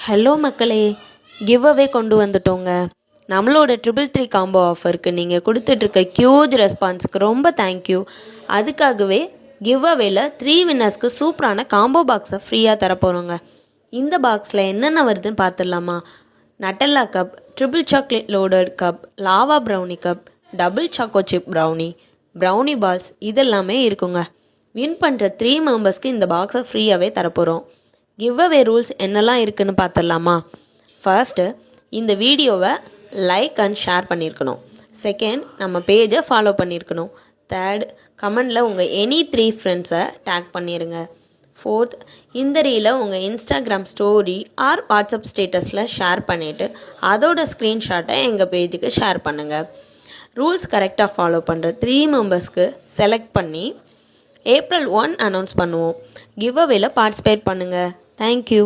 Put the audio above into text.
Hello மக்களே, give away கொண்டு வந்துட்டோங்க. நம்மளோட 333 காம்போ ஆஃபருக்கு நீங்கள் கொடுத்துட்ருக்க ஹியூஜ் ரெஸ்பான்ஸுக்கு ரொம்ப தேங்க்யூ. அதுக்காகவே கிவ் அவேல 3 வின்னர்ஸ்க்கு சூப்பரான காம்போ பாக்ஸை ஃப்ரீயாக தரப்போகிறோங்க. இந்த பாக்ஸில் என்னென்ன வருதுன்னு பார்த்துடலாமா? Nutella cup, triple chocolate loaded cup, lava brownie cup, double choco chip brownie balls இதெல்லாமே இருக்குங்க. வின் பண்ணுற 3 மெம்பர்ஸ்க்கு இந்த பாக்ஸை ஃப்ரீயாகவே தரப்போகிறோம். கிவ் அவே ரூல்ஸ் என்னெல்லாம் இருக்குதுன்னு பார்த்துடலாமா? ஃபர்ஸ்ட்டு, இந்த வீடியோவை லைக் அண்ட் ஷேர் பண்ணியிருக்கணும். செகண்ட், நம்ம பேஜை ஃபாலோ பண்ணியிருக்கணும். தேர்ட், கமெண்டில் உங்கள் எனி 3 ஃப்ரெண்ட்ஸை டேக் பண்ணிடுங்க. ஃபோர்த், இந்த ரீலை உங்கள் இன்ஸ்டாகிராம் ஸ்டோரி ஆர் வாட்ஸ்அப் ஸ்டேட்டஸில் ஷேர் பண்ணிவிட்டு அதோட ஸ்க்ரீன்ஷாட்டை எங்கள் பேஜுக்கு ஷேர் பண்ணுங்கள். ரூல்ஸ் கரெக்டாக ஃபாலோ பண்ணுற 3 மெம்பர்ஸ்க்கு செலக்ட் பண்ணி April 1 அனௌன்ஸ் பண்ணுவோம். கிவ் அவேல பார்ட்டிசிபேட் பண்ணுங்கள். தேங்க்யூ.